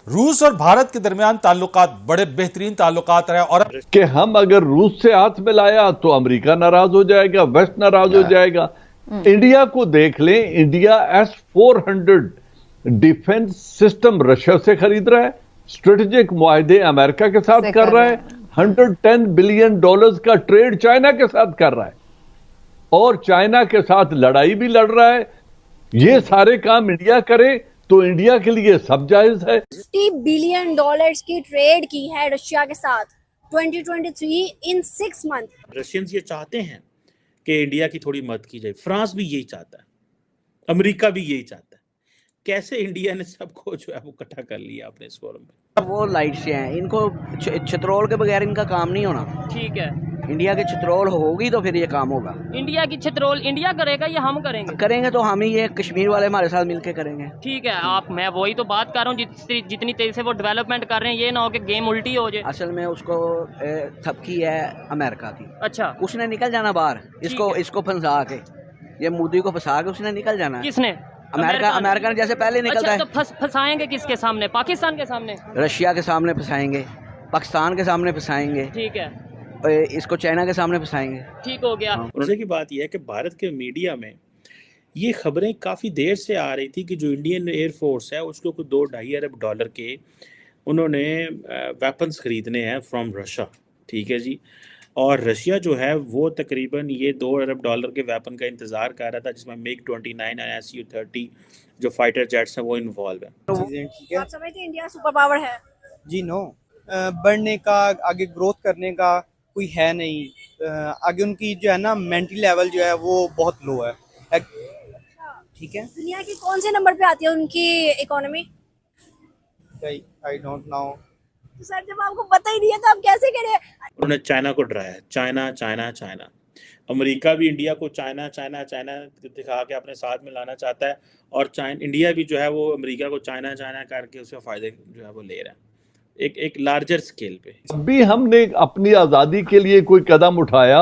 रूस और भारत के दरमियान ताल्लुकात बड़े बेहतरीन ताल्लुकात रहे और कि हम अगर रूस से हाथ मिलाया तो अमेरिका नाराज हो जाएगा, वेस्ट नाराज हो जाएगा। इंडिया को देख लें, India S-400 defence system Russia से खरीद रहा है, स्ट्रेटेजिक मुआहदे अमेरिका के साथ कर रहा है, $110 बिलियन का ट्रेड चाइना के साथ कर रहा है और चाइना के साथ लड़ाई भी लड़ रहा है। ये सारे काम इंडिया करे तो इंडिया के लिए सब जायज है। $50 बिलियन की ट्रेड की है रशिया के साथ 2023 इन 6 मंथ। रशियंस ये चाहते हैं कि इंडिया की थोड़ी मदद की जाए, फ्रांस भी यही चाहता है, अमेरिका भी यही चाहता है। कैसे इंडिया ने सबको जो है वो इकट्ठा कर लिया अपने इस फोरम में। वो लाइट से हैं, इनको छितरोल के बगैर इनका काम नहीं होना। ठीक है, इंडिया की छितरोल होगी तो फिर ये काम होगा। इंडिया की छितरोल इंडिया करेगा या हम करेंगे? करेंगे तो हम ही, ये कश्मीर वाले हमारे साथ मिलके करेंगे। ठीक है, मैं वही तो बात कर रहा हूँ, जितनी तेजी से वो डेवलपमेंट कर रहे हैं, ये ना हो कि गेम उल्टी हो जाए। असल में उसको थपकी है अमेरिका की। अच्छा, उसने निकल जाना बाहर, इसको फंसा के, ये मोदी को फंसा के उसने निकल जाना। किसने? अमेरिका ने जैसे पहले निकलता है। तो फंसाएंगे किसके सामने? पाकिस्तान के सामने? रशिया के सामने फंसाएंगे, पाकिस्तान के सामने फंसाएंगे, ठीक है, इसको चाइना के सामने फंसाएंगे। ठीक हो गया। मजे की बात यह है कि भारत के मीडिया में ये खबरें काफ़ी देर से आ रही थी कि जो इंडियन एयरफोर्स है उसको कुछ $2-2.5 अरब के उन्होंने वेपन्स ख़रीदने हैं फ्रॉम रशिया। ठीक है जी, और रशिया जो है वो तकरीबन ये $2 अरब के वेपन का इंतज़ार कर रहा था, जिसमें MiG-29 और Su-30 जो फाइटर जेट्स हैं वो इन्वॉल्व है। ठीक है, आप समझते हैं इंडिया सुपर पावर है? जी नो, बढ़ने का, आगे ग्रोथ करने का कोई है नहीं। आगे उनकी जो है ना मेंटल लेवल जो है वो बहुत लो है। ठीक है, दुनिया की कौन से नंबर पे आती है उनकी इकोनॉमी? I don't know. तो सर जब आपको पता ही नहीं है तो आप कैसे करें? उन्होंने चाइना को डराया, चाइना चाइना चाइना। अमेरिका भी इंडिया को चाइना चाइना चाइना दिखा के अपने साथ में लाना चाहता है और इंडिया भी जो है वो अमेरिका को चाइना चाइना करके उसके फायदे जो है वो ले रहा है एक लार्जर स्केल पे। अभी हमने अपनी आजादी के लिए कोई कदम उठाया,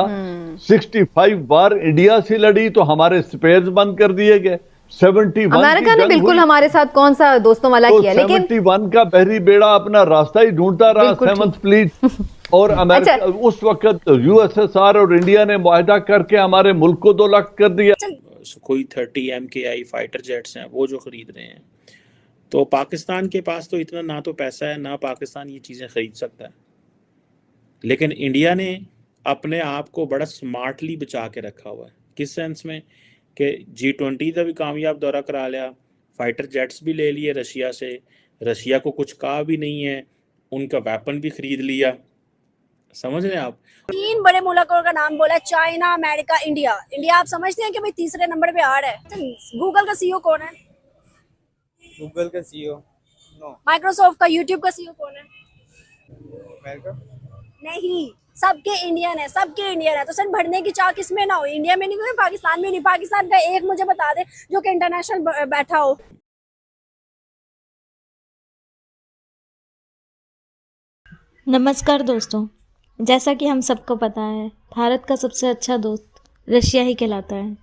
65 बार इंडिया से लड़ी तो हमारे स्पेयर्स बंद कर दिए गए। 71 अमेरिका ने बिल्कुल हमारे साथ कौन सा दोस्तों वाला तो किया, लेकिन 71 का बहरी बेड़ा अपना रास्ता ही ढूंढता रहा, 7th फ्लीट और अमेरिका अच्छा। उस वक्त USSR और इंडिया ने मुआहदा करके हमारे मुल्क को 2 लाख कर दिया। कोई 30 MKI फाइटर जेट्स हैं वो जो खरीद रहे हैं, तो पाकिस्तान के पास तो इतना ना तो पैसा है ना पाकिस्तान ये चीज़ें खरीद सकता है, लेकिन इंडिया ने अपने आप को बड़ा स्मार्टली बचा के रखा हुआ है। किस सेंस में कि G20 का भी कामयाब दौरा करा लिया, फाइटर जेट्स भी ले लिए रशिया से, रशिया को कुछ कहा भी नहीं है, उनका वेपन भी खरीद लिया। समझ रहे हैं आप? 3 बड़े मुल्कों का नाम बोला, चाइना, अमेरिका, इंडिया। इंडिया आप समझते हैं कि भाई तीसरे नंबर पे आ रहा है? गूगल का CEO कौन है? गूगल का CEO नो। माइक्रोसॉफ्ट का, यूट्यूब का CEO कौन है? अमेरिका नहीं, सबके इंडियन है, सबके इंडियन है। तो सर बढ़ने की चाह किसमें ना हो? इंडिया में नहीं हो, पाकिस्तान में नहीं। पाकिस्तान का एक मुझे बता दे जो कि इंटरनेशनल बैठा हो। नमस्कार दोस्तों, जैसा कि हम सबको पता है, भारत का सबसे अच्छा दोस्त रशिया ही कहलाता है।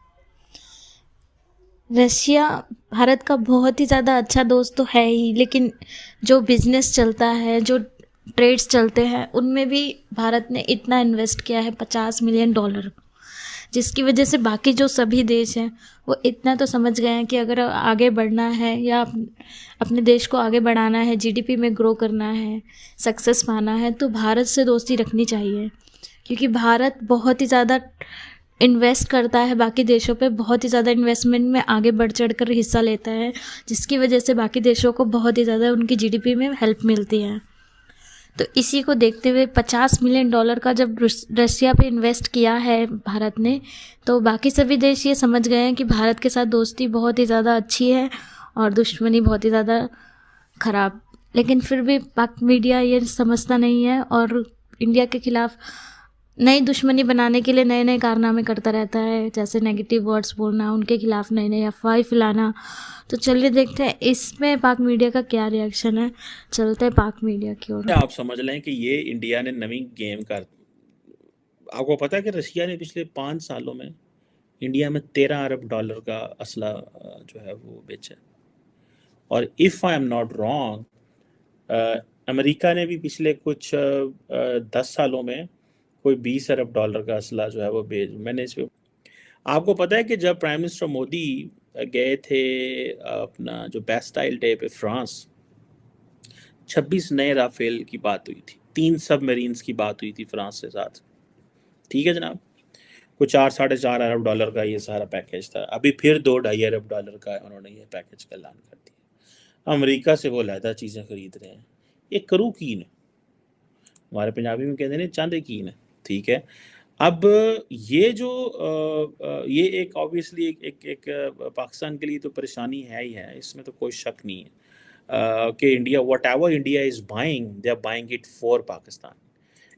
रशिया भारत का बहुत ही ज़्यादा अच्छा दोस्त तो है ही, लेकिन जो बिजनेस चलता है, जो ट्रेड्स चलते हैं, उनमें भी भारत ने इतना इन्वेस्ट किया है $50 मिलियन, जिसकी वजह से बाकी जो सभी देश हैं वो इतना तो समझ गए हैं कि अगर आगे बढ़ना है या अपने देश को आगे बढ़ाना है, GDP में ग्रो करना है, सक्सेस पाना है, तो भारत से दोस्ती रखनी चाहिए। क्योंकि भारत बहुत ही ज़्यादा इन्वेस्ट करता है बाकी देशों पे, बहुत ही ज़्यादा इन्वेस्टमेंट में आगे बढ़ चढ़ कर हिस्सा लेता है, जिसकी वजह से बाकी देशों को बहुत ही ज़्यादा उनकी GDP में हेल्प मिलती है। तो इसी को देखते हुए $50 मिलियन का जब रशिया पे इन्वेस्ट किया है भारत ने, तो बाकी सभी देश ये समझ गए हैं कि भारत के साथ दोस्ती बहुत ही ज़्यादा अच्छी है और दुश्मनी बहुत ही ज़्यादा ख़राब। लेकिन फिर भी पाक मीडिया ये समझता नहीं है और इंडिया के ख़िलाफ़ नई दुश्मनी बनाने के लिए नए नए कारनामे करता रहता है, जैसे नेगेटिव वर्ड्स बोलना, उनके खिलाफ़ नई नई अफवाहें फैलाना। तो चलिए देखते हैं इसमें पाक मीडिया का क्या रिएक्शन है। चलते हैं पाक मीडिया की ओर। आप समझ लें कि ये इंडिया ने नवी गेम कर, आपको पता है कि रशिया ने पिछले 5 सालों में इंडिया में $13 अरब का असला जो है वो बेचा। और if I am not wrong, America ने भी पिछले कुछ 10 सालों में कोई 20 अरब डॉलर का असला जो है वो मैंने इस पे आपको पता है कि जब प्राइम मिनिस्टर मोदी गए थे अपना जो बेस्टाइल डे पे फ्रांस, 26 नए राफेल की बात हुई थी, 3 सबमरीन्स की बात हुई थी फ्रांस के साथ। ठीक है जनाब, कुछ 4-4.5 अरब डॉलर का ये सारा पैकेज था। अभी फिर 2-2.5 अरब डॉलर का उन्होंने ये पैकेज का ऐलान कर दिया। अमेरिका से वो लहदा चीज़ें खरीद रहे हैं। ये करू कीन है, हमारे पंजाबी में कहते हैं चांदे कीन है। ठीक है, अब ये जो ये एक ऑब्वियसली एक पाकिस्तान के लिए तो परेशानी है ही है, इसमें तो कोई शक नहीं है कि India whatever India is buying, they are buying it for Pakistan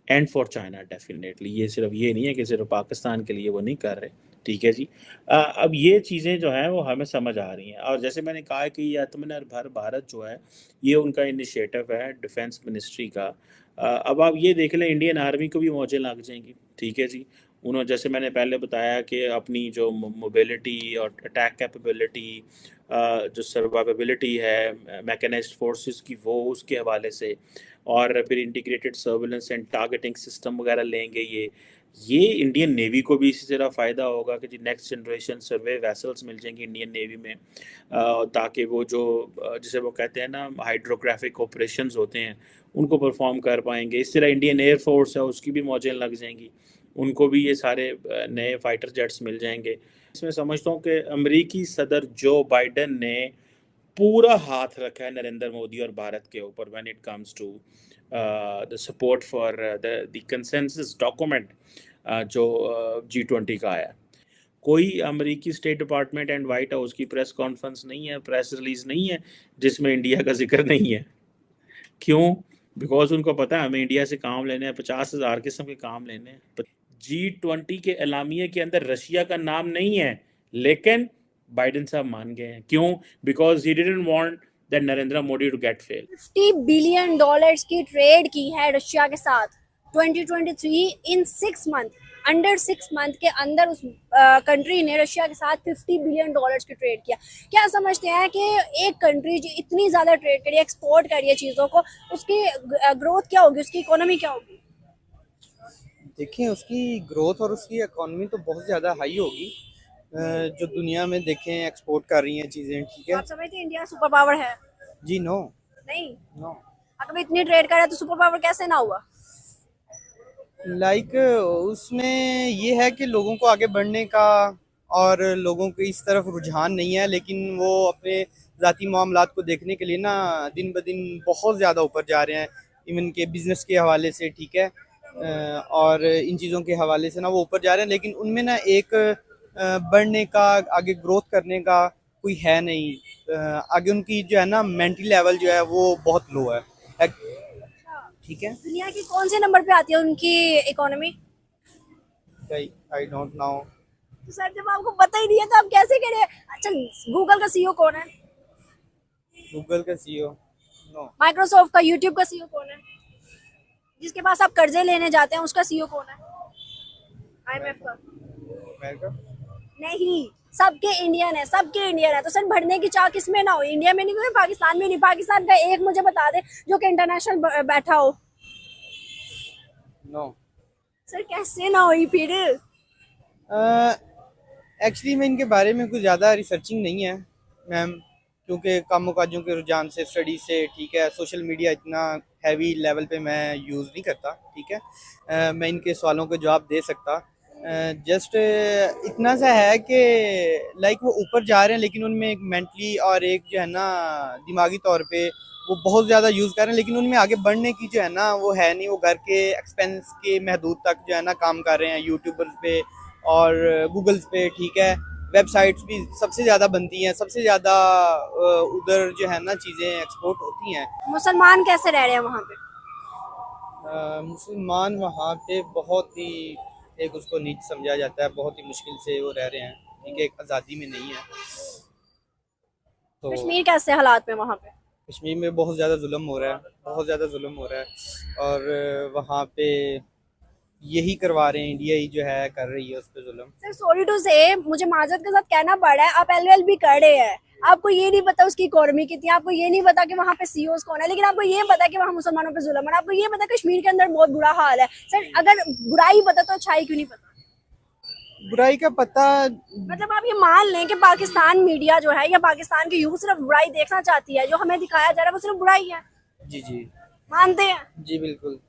and for China definitely. ये सिर्फ ये नहीं है कि सिर्फ पाकिस्तान के लिए वो नहीं कर रहे। ठीक है जी, अब ये चीज़ें जो हैं वो हमें समझ आ रही हैं। और जैसे मैंने कहा कि ये आत्मनिर्भर भारत जो है ये उनका इनिशिएटिव है डिफेंस मिनिस्ट्री का। अब आप ये देख लें, इंडियन आर्मी को भी मौजें लग जाएंगी। ठीक है जी, उन्होंने जैसे मैंने पहले बताया कि अपनी जो मोबिलिटी और अटैक कैपेबिलिटी, जो सर्वाइवेबिलिटी है मैकेनाइज्ड फोर्सेस की, वो उसके हवाले से, और फिर integrated surveillance and targeting system वगैरह लेंगे। ये इंडियन नेवी को भी इसी तरह फ़ायदा होगा कि जी नेक्स्ट जनरेशन सर्वे वेसल्स मिल जाएंगी इंडियन नेवी में, ताकि वो जो जिसे वो कहते हैं ना हाइड्रोग्राफिक ऑपरेशंस होते हैं उनको परफॉर्म कर पाएंगे। इस तरह इंडियन एयरफोर्स है उसकी भी मौजें लग जाएंगी, उनको भी ये सारे नए फाइटर जेट्स मिल जाएंगे। इसमें समझता हूँ कि अमेरिकी सदर जो बाइडन ने पूरा हाथ रखा है नरेंद्र मोदी और भारत के ऊपर when it comes to the support for the consensus document जो G20 का आया। कोई अमेरिकी state department and White House की प्रेस कॉन्फ्रेंस नहीं है, प्रेस रिलीज नहीं है जिसमें इंडिया का जिक्र नहीं है। क्यों? बिकॉज उनको पता है हमें इंडिया से काम लेने हैं, 50,000 किस्म के काम लेने हैं। G20 के एलामिया के अंदर रशिया का नाम नहीं है, लेकिन बाइडेन साहब मान गए हैं। क्यों? Because he didn't want that Narendra Modi to get fail. $50 billion की ट्रेड की है रशिया के साथ 2023 इन 6 मंथ, अंडर 6 मंथ के अंदर उस कंट्री ने रशिया के साथ $50 बिलियन की ट्रेड किया। क्या समझते हैं कि एक कंट्री जो इतनी ज़्यादा ट्रेड करिए, एक्सपोर्ट करिए चीज़ों को, उसकी ग्रोथ क्या होगी, उसकी इकोनॉमी क्या होगी? देखिए उसकी ग्रोथ और उसकी इकोनॉमी तो बहुत ज़्यादा हाई होगी। जो दुनिया में देखें एक्सपोर्ट कर रही हैं चीज़ें। ठीक है, आप समझते हैं इंडिया सुपर पावर है? जी नो, नहीं, नो। अगर इतनी ट्रेड कर रहा है तो सुपर पावर कैसे ना हुआ? लाइक उसमें ये है कि लोगों को आगे बढ़ने का और लोगों को इस तरफ रुझान नहीं है, लेकिन वो अपने ज़ाती मामलात को देखने के लिए ना दिन ब दिन बहुत ज़्यादा ऊपर जा रहे हैं, इवन के बिज़नेस के हवाले से। ठीक है, और इन चीज़ों के हवाले से ना वो ऊपर जा रहे हैं, लेकिन उनमें ना एक बढ़ने का, आगे ग्रोथ करने का कोई है नहीं। आगे उनकी जो है ना मेंटल लेवल जो है वो बहुत लो है। ठीक है, दुनिया की कौन से नंबर पे आती है उनकी इकोनॉमी? I don't know. तो सर जब आपको पता ही नहीं है तो आप कैसे कह रहे हैं? अच्छा, गूगल का सीईओ कौन है? गूगल का सीईओ नो। माइक्रोसॉफ्ट का, यूट्यूब का सीईओ कौन है? जिसके पास आप कर्जे लेने जाते हैं उसका सीईओ कौन है? IMF का? नहीं, सबके इंडियन है, सबके इंडियन है। तो सर बढ़ने की चाह किस में ना हो? इंडिया में नहीं, पाकिस्तान में नहीं। पाकिस्तान का एक मुझे बता दे जो कि इंटरनेशनल बैठा हो। नो सर कैसे ना हुई फिर? एक्चुअली मैं इनके बारे में कुछ ज़्यादा रिसर्चिंग नहीं है मैम, क्योंकि काम काजों के रुझान से, स्टडी से। ठीक है, सोशल मीडिया इतना हैवी लेवल पे मैं यूज़ नहीं करता। ठीक है, मैं इनके सवालों के जवाब दे सकता। जस्ट इतना सा है कि लाइक वो ऊपर जा रहे हैं, लेकिन उनमें एक मेंटली और एक जो है ना दिमागी तौर पे वो बहुत ज़्यादा यूज़ कर रहे हैं, लेकिन उनमें आगे बढ़ने की जो है ना वो है नहीं। वो घर के एक्सपेंस के महदूद तक जो है ना काम कर रहे हैं, यूट्यूबर्स पे और गूगल्स पे। ठीक है, वेबसाइट्स भी सबसे ज़्यादा बनती हैं, सबसे ज़्यादा उधर जो है ना चीज़ें एक्सपोर्ट होती हैं। मुसलमान कैसे रह रहे हैं वहाँ पे? मुसलमान वहाँ पे बहुत ही एक उसको नीच समझा जाता है, बहुत ही मुश्किल से वो रह रहे हैं। ठीक है, एक आज़ादी में नहीं है। तो कश्मीर कैसे हालात में वहाँ पे? कश्मीर में बहुत ज़्यादा जुल्म हो रहा है, बहुत ज़्यादा जुल्म हो रहा है। और वहाँ पे यही करवा रहे हैं, इंडिया ही जो है कर रही है उस पर जुल्म। सर सॉरी टू से, मुझे माजरत के साथ कहना पड़ा है, आप LLB कर रहे हैं, आपको ये नहीं पता उसकी इकोनॉमी कितनी है, आपको ये नहीं पता कि वहाँ पे CEOs कौन है, लेकिन आपको ये पता है कि वहाँ मुसलमानों पे जुल्म है, आपको ये पता है कश्मीर के अंदर बहुत बुरा हाल है। सर अगर बुराई पता तो अच्छाई क्यों नहीं पता? बुराई का पता, मतलब आप ये मान लें कि पाकिस्तान मीडिया जो है या पाकिस्तान की यूथ सिर्फ बुराई देखना चाहती है, जो हमें दिखाया जा रहा है वो सिर्फ बुराई है, जी जी मानते हैं? जी बिल्कुल।